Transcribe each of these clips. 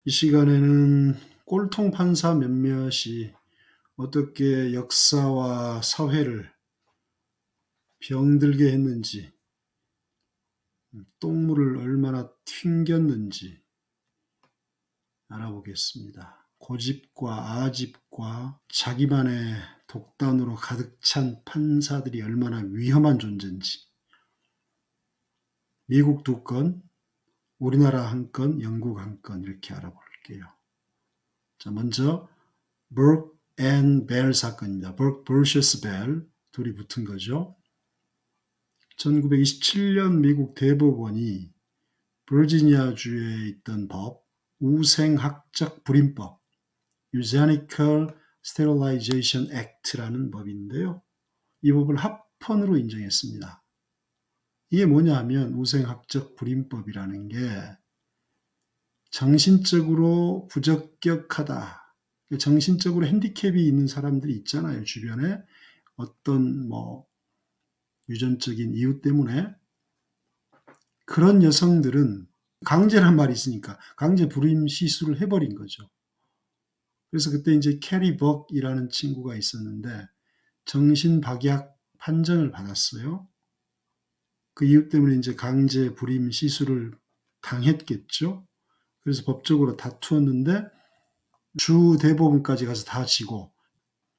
이 시간에는 꼴통 판사 몇몇이 어떻게 역사와 사회를 병들게 했는지, 똥물을 얼마나 튕겼는지 알아보겠습니다. 고집과 아집과 자기만의 독단으로 가득 찬 판사들이 얼마나 위험한 존재인지, 미국 2건, 우리나라 1건, 영국 1건 이렇게 알아볼게요. 자, 먼저 버크 앤 벨 사건입니다. 버크 vs 벨, 둘이 붙은 거죠. 1927년 미국 대법원이 버지니아주에 있던 법, 우생학적 불임법, Eugenical Sterilization Act라는 법인데요. 이 법을 합헌으로 인정했습니다. 이게 뭐냐 하면 우생학적 불임법이라는 게 정신적으로 부적격하다, 정신적으로 핸디캡이 있는 사람들이 있잖아요. 주변에 어떤 유전적인 이유 때문에. 그런 여성들은 강제란 말이 있으니까 강제 불임 시술을 해버린 거죠. 그래서 그때 이제 캐리 벅이라는 친구가 있었는데 정신박약 판정을 받았어요. 그 이유 때문에 이제 강제 불임 시술을 당했겠죠. 그래서 법적으로 다투었는데 주 대법원까지 가서 다 지고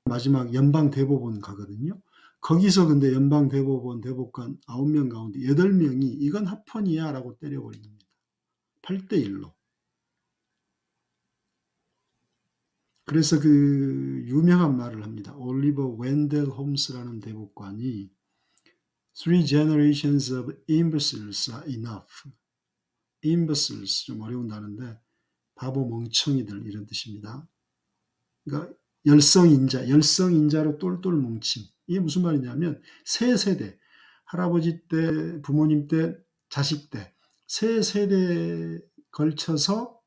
마지막 연방 대법원 가거든요. 거기서 근데 연방 대법원 대법관 9명 가운데 8명이 이건 합헌이야 라고 때려버립니다. 8대1로. 그래서 그 유명한 말을 합니다. 올리버 웬델 홈스라는 대법관이 Three generations of imbeciles are enough. imbeciles 좀 어려운 단어인데 바보 멍청이들 이런 뜻입니다. 그러니까 열성인자로 똘똘 뭉침. 이게 무슨 말이냐면 세 세대, 할아버지 때, 부모님 때, 자식 때, 세 세대에 걸쳐서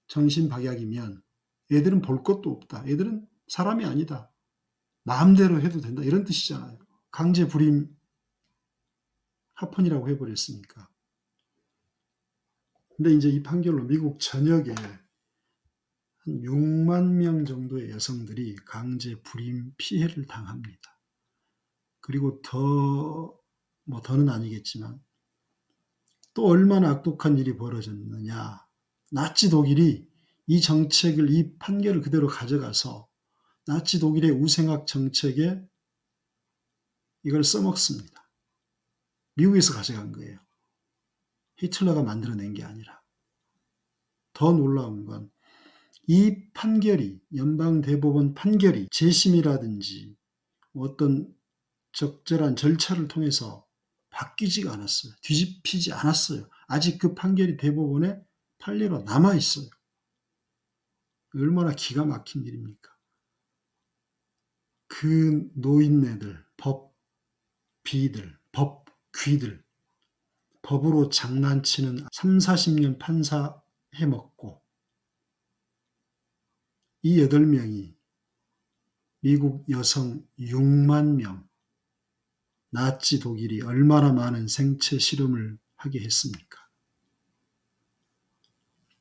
정신박약이면 애들은 볼 것도 없다. 애들은 사람이 아니다. 마음대로 해도 된다. 이런 뜻이잖아요. 강제 불임 합헌이라고 해버렸으니까. 근데 이제 이 판결로 미국 전역에 한 6만 명 정도의 여성들이 강제 불임 피해를 당합니다. 그리고 더는 아니겠지만 또 얼마나 악독한 일이 벌어졌느냐. 나치 독일이 이 정책을, 이 판결을 그대로 가져가서 나치 독일의 우생학 정책에 이걸 써먹습니다. 미국에서 가져간 거예요. 히틀러가 만들어낸 게 아니라. 더 놀라운 건 이 판결이, 연방대법원 판결이 재심이라든지 어떤 적절한 절차를 통해서 바뀌지가 않았어요. 뒤집히지 않았어요. 아직 그 판결이 대법원에 판례로 남아있어요. 얼마나 기가 막힌 일입니까? 그 노인네들, 법비들, 법귀들, 법으로 장난치는 3, 40년 판사 해먹고 이 8명이 미국 여성 6만 명, 나치 독일이 얼마나 많은 생체 실험을 하게 했습니까?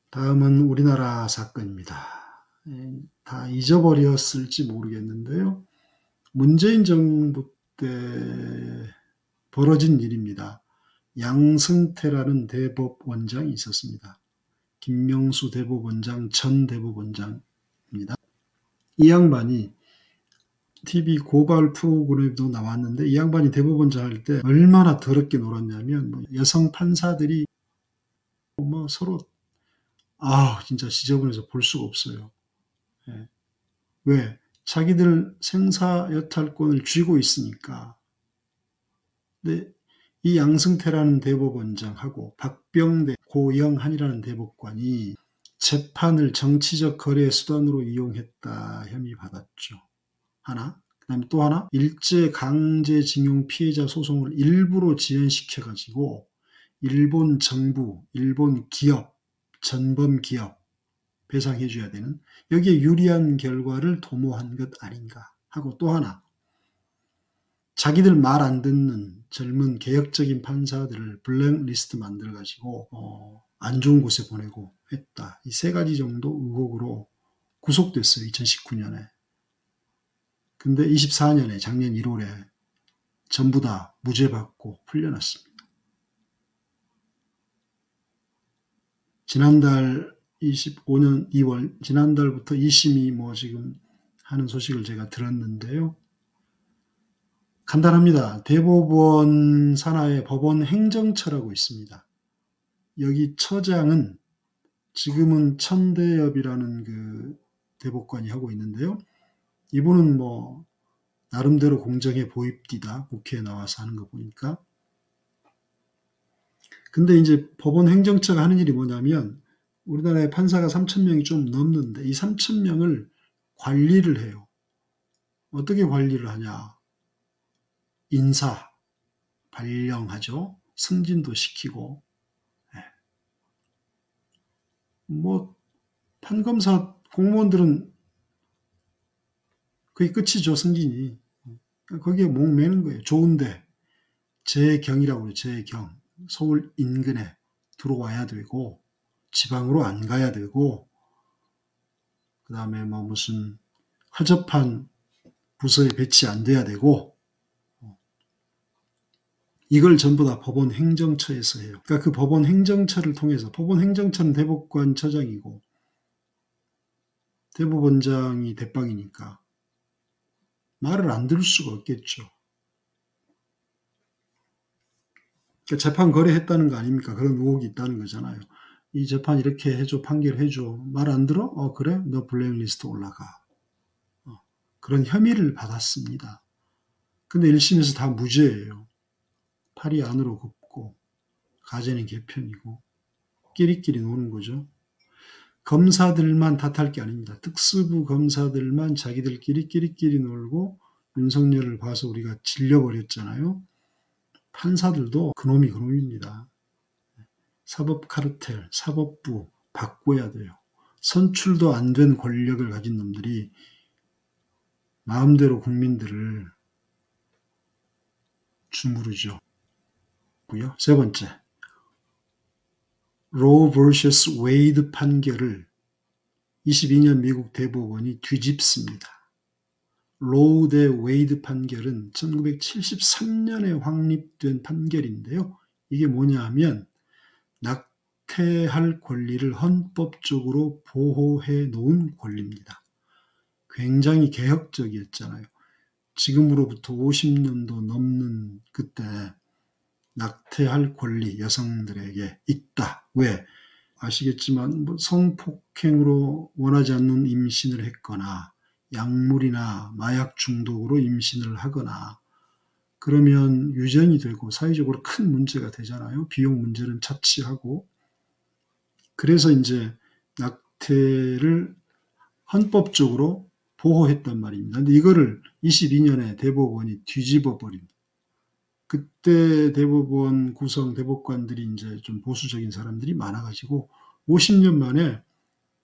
다음은 우리나라 사건입니다. 다 잊어버렸을지 모르겠는데요. 문재인 정부 때 벌어진 일입니다. 양승태라는 대법원장이 있었습니다. 김명수 대법원장 전 대법원장입니다. 이 양반이 TV 고발 프로그램에도 나왔는데 이 양반이 대법원장 할 때 얼마나 더럽게 놀았냐면 여성 판사들이 서로 진짜 지저분해서 볼 수가 없어요. 예. 왜? 자기들 생사여탈권을 쥐고 있으니까. 근데 이 양승태라는 대법원장하고 박병대, 고영한이라는 대법관이 재판을 정치적 거래 수단으로 이용했다 혐의 받았죠. 하나. 그다음에 또 하나, 일제강제징용 피해자 소송을 일부러 지연시켜가지고 일본 정부, 일본 기업, 전범 기업 배상해줘야 되는, 여기에 유리한 결과를 도모한 것 아닌가 하고, 또 하나, 자기들 말 안 듣는 젊은 개혁적인 판사들을 블랙리스트 만들어가지고 안 좋은 곳에 보내고 했다. 이 세 가지 정도 의혹으로 구속됐어요. 2019년에. 근데 24년에 작년 1월에 전부 다 무죄 받고 풀려났습니다. 지난달 25년 2월 지난달부터 2심이 뭐 지금 하는 소식을 제가 들었는데요. 간단합니다. 대법원 산하에 법원 행정처라고 있습니다. 여기 처장은 지금은 천대엽이라는 그 대법관이 하고 있는데요. 이분은 뭐 나름대로 공정해 보입디다. 국회에 나와서 하는 거 보니까. 근데 이제 법원 행정처가 하는 일이 뭐냐면 우리나라의 판사가 3,000명이 좀 넘는데 이 3,000명을 관리를 해요. 어떻게 관리를 하냐? 인사, 발령하죠. 승진도 시키고. 뭐 판검사 공무원들은 그게 끝이죠. 승진이. 거기에 목매는 거예요. 좋은데 재경이라고 해요. 재경. 서울 인근에 들어와야 되고 지방으로 안 가야 되고 그 다음에 뭐 무슨 허접한 부서에 배치 안 돼야 되고 이걸 전부 다 법원 행정처에서 해요. 그러니까 그 법원 행정처를 통해서 법원 행정처는 대법관 처장이고 대법원장이 대빵이니까 말을 안 들을 수가 없겠죠. 그러니까 재판 거래했다는 거 아닙니까? 그런 의혹이 있다는 거잖아요. 이 재판 이렇게 해줘, 판결해줘. 말 안 들어? 그래? 너 블랙리스트 올라가. 그런 혐의를 받았습니다. 근데 1심에서 다 무죄예요. 팔이 안으로 굽고 가재는 개편이고 끼리끼리 노는 거죠. 검사들만 탓할 게 아닙니다. 특수부 검사들만 자기들끼리 끼리끼리 놀고 윤석열을 봐서 우리가 질려버렸잖아요. 판사들도 그놈이 그놈입니다. 사법 카르텔, 사법부 바꿔야 돼요. 선출도 안 된 권력을 가진 놈들이 마음대로 국민들을 주무르죠. 세 번째, 로우 vs 웨이드 판결을 22년 미국 대법원이 뒤집습니다. 로우 대 웨이드 판결은 1973년에 확립된 판결인데요. 이게 뭐냐 하면 낙태할 권리를 헌법적으로 보호해 놓은 권리입니다. 굉장히 개혁적이었잖아요. 지금으로부터 50년도 넘는 그때 낙태할 권리 여성들에게 있다. 왜? 아시겠지만 뭐 성폭행으로 원하지 않는 임신을 했거나 약물이나 마약 중독으로 임신을 하거나 그러면 유전이 되고 사회적으로 큰 문제가 되잖아요. 비용 문제는 차치하고. 그래서 이제 낙태를 헌법적으로 보호했단 말입니다. 근데 이거를 22년에 대법원이 뒤집어 버립니다. 그때 대법원 구성 대법관들이 이제 좀 보수적인 사람들이 많아가지고 50년 만에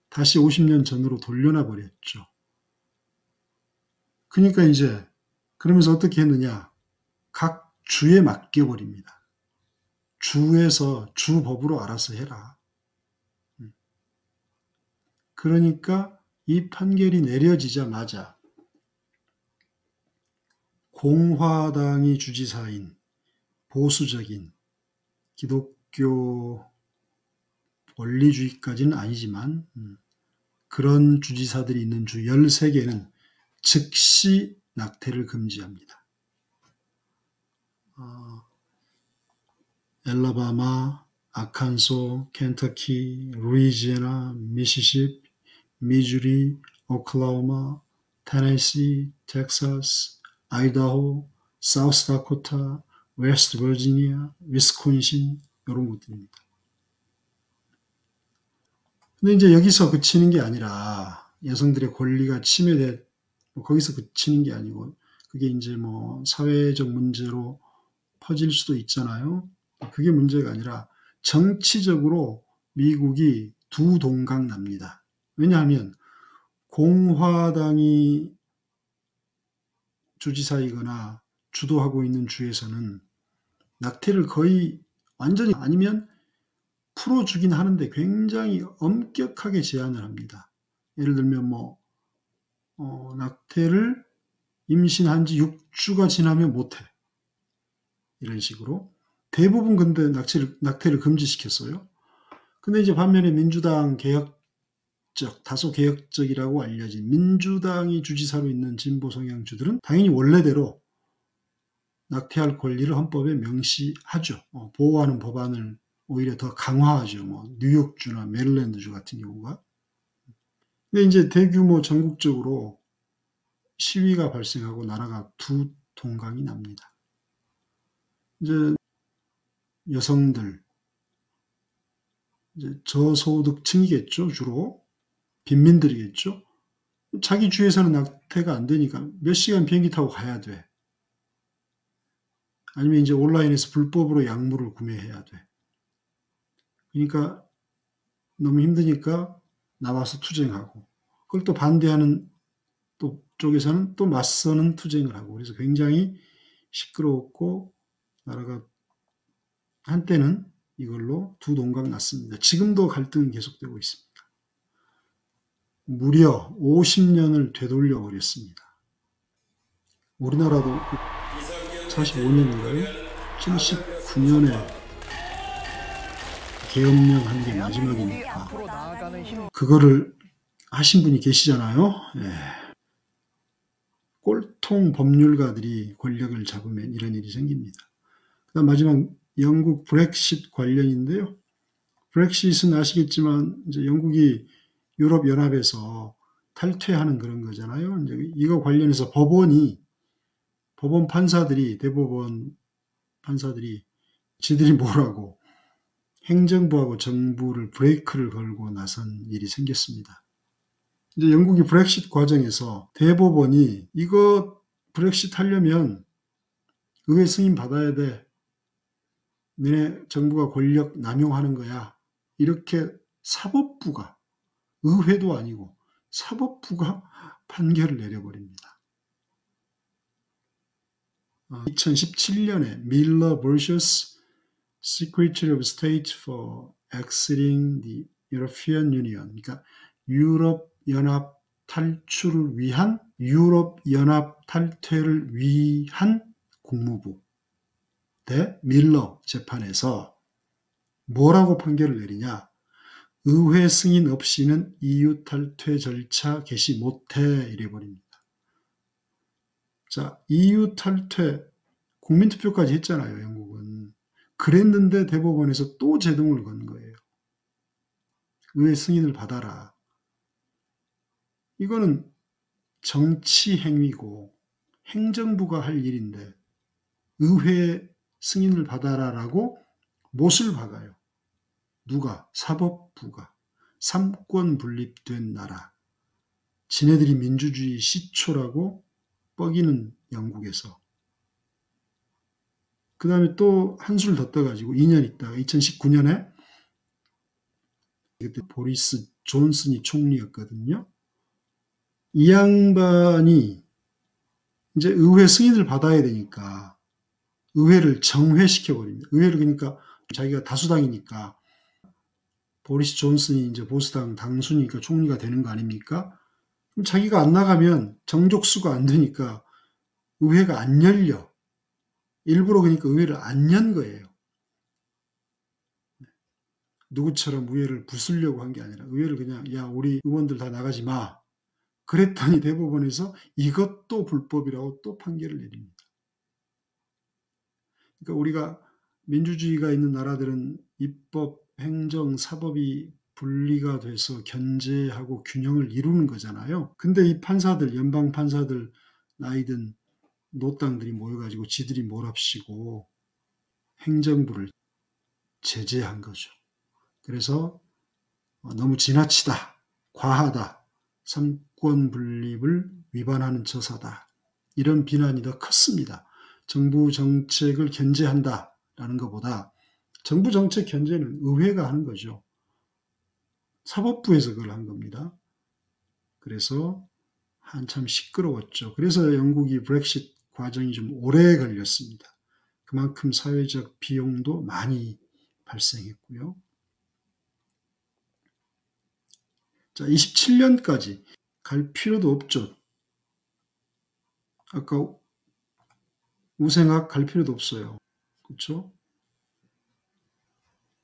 다시 50년 전으로 돌려놔 버렸죠. 그러니까 이제 그러면서 어떻게 했느냐? 각 주에 맡겨버립니다. 주에서 주법으로 알아서 해라. 그러니까 이 판결이 내려지자마자 공화당이 주지사인 보수적인 기독교 원리주의까지는 아니지만 그런 주지사들이 있는 주 13개는 즉시 낙태를 금지합니다. 엘라바마, 아칸소, 켄터키, 루이지애나, 미시시피, 미주리, 오클라호마, 테네시, 텍사스, 아이다호, 사우스다코타, 웨스트 버지니아, 위스콘신 이런 것들입니다. 근데 이제 여기서 그치는 게 아니라 여성들의 권리가 침해돼 거기서 그치는 게 아니고 그게 이제 뭐 사회적 문제로 퍼질 수도 있잖아요. 그게 문제가 아니라 정치적으로 미국이 두 동강 납니다. 왜냐하면 공화당이 주지사이거나 주도하고 있는 주에서는 낙태를 거의 완전히 아니면 풀어주긴 하는데 굉장히 엄격하게 제한을 합니다. 예를 들면 낙태를 임신한 지 6주가 지나면 못해. 이런 식으로. 대부분 근데 낙태를 금지시켰어요. 근데 이제 반면에 민주당 다소 개혁적이라고 알려진 민주당이 주지사로 있는 진보 성향주들은 당연히 원래대로 낙태할 권리를 헌법에 명시하죠. 보호하는 법안을 오히려 더 강화하죠. 뉴욕주나 메릴랜드주 같은 경우가. 근데 이제 대규모 전국적으로 시위가 발생하고 나라가 두 동강이 납니다. 이제 여성들, 이제 저소득층이겠죠, 주로. 빈민들이겠죠. 자기 주에서는 낙태가 안 되니까 몇 시간 비행기 타고 가야 돼. 아니면 이제 온라인에서 불법으로 약물을 구매해야 돼. 그러니까 너무 힘드니까 나와서 투쟁하고, 그걸 또 반대하는 또 쪽에서는 또 맞서는 투쟁을 하고, 그래서 굉장히 시끄러웠고 나라가 한때는 이걸로 두 동강 났습니다. 지금도 갈등은 계속되고 있습니다. 무려 50년을 되돌려 버렸습니다. 우리나라도 45년인가요? 79년에 계엄령 한 게 마지막이니까 그거를 하신 분이 계시잖아요. 예. 꼴통 법률가들이 권력을 잡으면 이런 일이 생깁니다. 그다음 마지막 영국 브렉시트 관련인데요. 브렉시트는 아시겠지만 이제 영국이 유럽연합에서 탈퇴하는 그런 거잖아요. 이제 이거 관련해서 법원 판사들이, 대법원 판사들이 지들이 뭐라고 행정부하고 정부를 브레이크를 걸고 나선 일이 생겼습니다. 이제 영국이 브렉시트 과정에서 대법원이 이거 브렉시트 하려면 의회 승인 받아야 돼. 너네 정부가 권력 남용하는 거야. 이렇게 사법부가, 의회도 아니고 사법부가 판결을 내려버립니다. 2017년에 밀러 vs. Secretary of State for Exiting the European Union, 그러니까 유럽연합 탈출을 위한, 유럽연합 탈퇴를 위한 국무부 대 밀러 재판에서 뭐라고 판결을 내리냐? 의회 승인 없이는 EU 탈퇴 절차 개시 못해 이래버립니다. 자, EU 탈퇴 국민투표까지 했잖아요, 영국은. 그랬는데 대법원에서 또 제동을 건 거예요. 의회 승인을 받아라. 이거는 정치 행위고 행정부가 할 일인데 의회 승인을 받아라라고 못을 박아요. 누가? 사법부가. 삼권 분립된 나라. 지네들이 민주주의 시초라고 뻐기는 영국에서. 그 다음에 또 한술 더 떠가지고 2년 있다가 2019년에 그때 보리스 존슨이 총리였거든요. 이 양반이 이제 의회 승인을 받아야 되니까 의회를 정회시켜버립니다. 의회를 그러니까 자기가 다수당이니까 보리스 존슨이 이제 보수당 당수니까 총리가 되는 거 아닙니까? 그럼 자기가 안 나가면 정족수가 안 되니까 의회가 안 열려. 일부러 그러니까 의회를 안 연 거예요. 누구처럼 의회를 부수려고 한 게 아니라 의회를 그냥 야 우리 의원들 다 나가지 마. 그랬더니 대법원에서 이것도 불법이라고 또 판결을 내립니다. 그러니까 우리가 민주주의가 있는 나라들은 입법, 행정, 사법이 분리가 돼서 견제하고 균형을 이루는 거잖아요. 근데 이 판사들, 연방 판사들 나이든 노땅들이 모여가지고 지들이 몰합시고 행정부를 제재한 거죠. 그래서 너무 지나치다, 과하다, 삼권 분립을 위반하는 처사다. 이런 비난이 더 컸습니다. 정부 정책을 견제한다라는 것보다 정부 정책 견제는 의회가 하는 거죠. 사법부에서 그걸 한 겁니다. 그래서 한참 시끄러웠죠. 그래서 영국이 브렉시트 과정이 좀 오래 걸렸습니다. 그만큼 사회적 비용도 많이 발생했고요. 자, 27년까지 갈 필요도 없죠. 아까 우생학 갈 필요도 없어요. 그렇죠?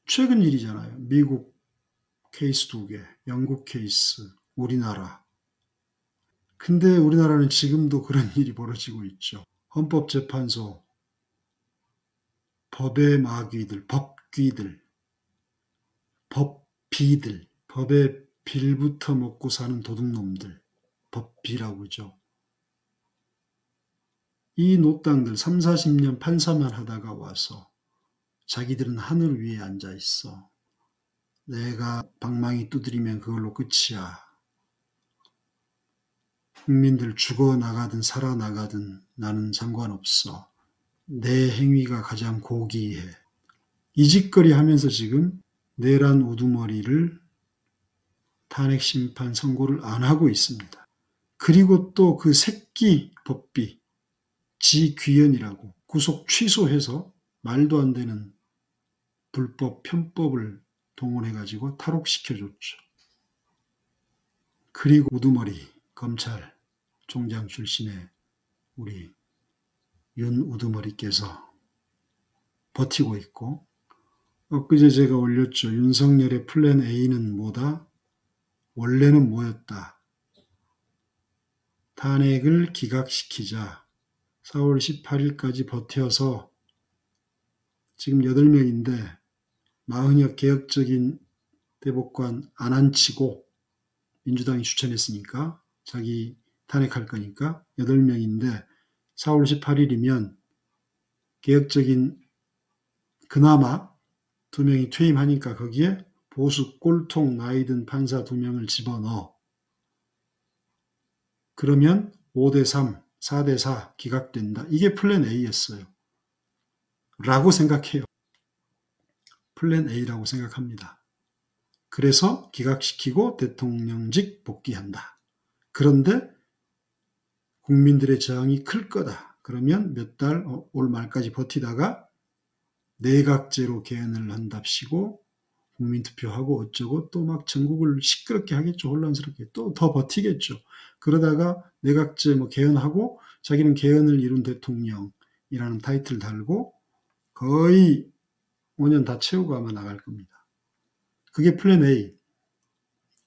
최근 일이잖아요. 미국 케이스 2개, 영국 케이스, 우리나라. 근데 우리나라는 지금도 그런 일이 벌어지고 있죠. 헌법재판소, 법의 마귀들, 법귀들, 법비들, 법의 빌부터 먹고 사는 도둑놈들, 법비라고 그러죠. 이 노땅들 3, 40년 판사만 하다가 와서 자기들은 하늘 위에 앉아 있어. 내가 방망이 두드리면 그걸로 끝이야. 국민들 죽어나가든 살아나가든 나는 상관없어. 내 행위가 가장 고귀해. 이 짓거리 하면서 지금 내란 우두머리를 탄핵 심판 선고를 안 하고 있습니다. 그리고 또 그 새끼 법비, 지귀현이라고 구속 취소해서 말도 안 되는 불법 편법을 동원해가지고 탈옥시켜줬죠. 그리고 우두머리 검찰총장 출신의 우리 윤 우두머리께서 버티고 있고, 엊그제 제가 올렸죠. 윤석열의 플랜 A는 뭐다? 원래는 뭐였다? 탄핵을 기각시키자. 4월 18일까지 버텨서 지금 8명인데 40여 개혁적인 대법관 안 앉히고 민주당이 추천했으니까 자기 탄핵할 거니까 8명인데 4월 18일이면 개혁적인 그나마 2명이 퇴임하니까 거기에 보수 꼴통 나이든 판사 2명을 집어넣어. 그러면 5대3, 4대4 기각된다. 이게 플랜 A였어요. 라고 생각해요. 플랜 A라고 생각합니다. 그래서 기각시키고 대통령직 복귀한다. 그런데 국민들의 저항이 클 거다. 그러면 몇 달, 올 말까지 버티다가 내각제로 개헌을 한답시고 국민투표하고 어쩌고 또 막 전국을 시끄럽게 하겠죠. 혼란스럽게. 또 더 버티겠죠. 그러다가 내각제 뭐 개헌하고 자기는 개헌을 이룬 대통령이라는 타이틀 달고 거의 5년 다 채우고 아마 나갈 겁니다. 그게 플랜 A.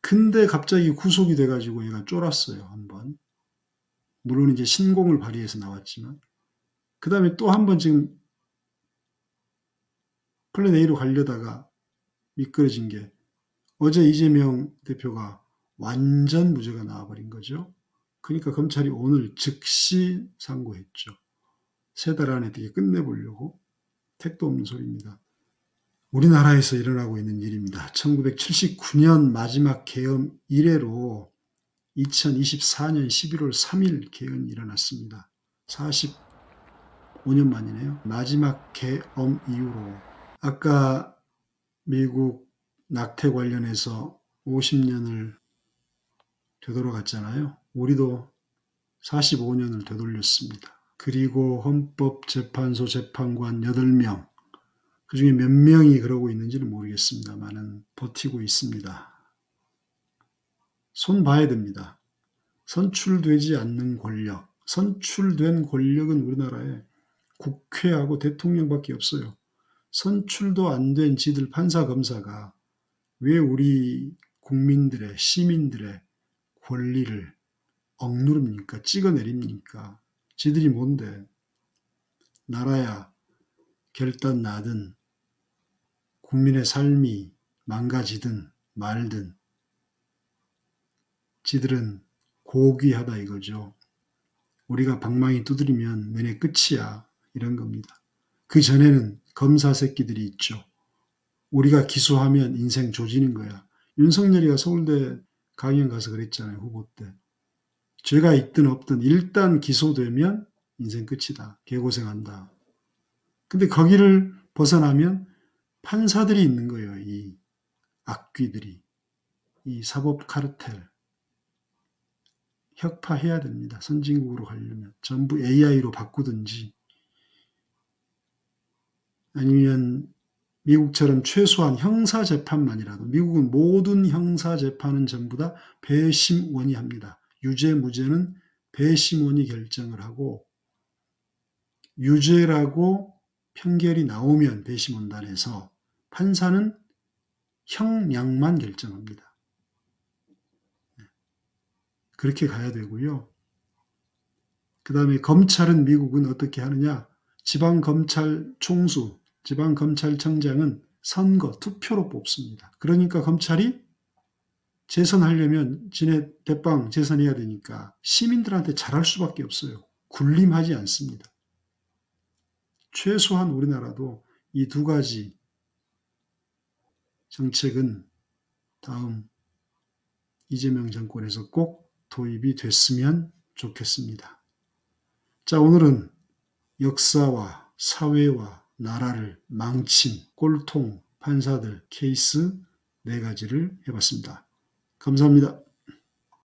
근데 갑자기 구속이 돼가지고 얘가 쫄았어요. 한번. 물론 이제 신공을 발휘해서 나왔지만 그 다음에 또 한 번 지금 플랜 A로 가려다가 미끄러진 게 어제 이재명 대표가 완전 무죄가 나와버린 거죠. 그러니까 검찰이 오늘 즉시 상고했죠. 3달 안에 되게 끝내보려고. 택도 없는 소리입니다. 우리나라에서 일어나고 있는 일입니다. 1979년 마지막 계엄 이래로 2024년 11월 3일 계엄이 일어났습니다. 45년 만이네요. 마지막 계엄 이후로 아까 미국 낙태 관련해서 50년을 되돌아갔잖아요. 우리도 45년을 되돌렸습니다. 그리고 헌법재판소 재판관 8명, 그 중에 몇 명이 그러고 있는지는 모르겠습니다만은 버티고 있습니다. 손 봐야 됩니다. 선출되지 않는 권력, 선출된 권력은 우리나라에 국회하고 대통령밖에 없어요. 선출도 안 된 지들 판사 검사가 왜 우리 국민들의 시민들의 권리를 억누릅니까? 찍어내립니까? 지들이 뭔데? 나라야 결단 나든 국민의 삶이 망가지든 말든 지들은 고귀하다 이거죠. 우리가 방망이 두드리면 너네 끝이야 이런 겁니다. 그 전에는 검사 새끼들이 있죠. 우리가 기소하면 인생 조지는 거야. 윤석열이가 서울대 강연 가서 그랬잖아요. 후보 때. 죄가 있든 없든 일단 기소되면 인생 끝이다. 개고생한다. 근데 거기를 벗어나면 판사들이 있는 거예요. 이 악귀들이. 이 사법 카르텔. 혁파해야 됩니다. 선진국으로 가려면. 전부 AI로 바꾸든지 아니면 미국처럼 최소한 형사재판만이라도 미국은 모든 형사재판은 전부 다 배심원이 합니다. 유죄, 무죄는 배심원이 결정을 하고 유죄라고 판결이 나오면 배심원단에서 판사는 형량만 결정합니다. 그렇게 가야 되고요. 그 다음에 검찰은 미국은 어떻게 하느냐? 지방검찰 총수, 지방검찰청장은 선거, 투표로 뽑습니다. 그러니까 검찰이 재선하려면 지네 대빵 재선해야 되니까 시민들한테 잘할 수밖에 없어요. 군림하지 않습니다. 최소한 우리나라도 이 두 가지 정책은 다음 이재명 정권에서 꼭 도입이 됐으면 좋겠습니다. 자, 오늘은 역사와 사회와 나라를 망친 꼴통 판사들 케이스 4가지를 해봤습니다. 감사합니다.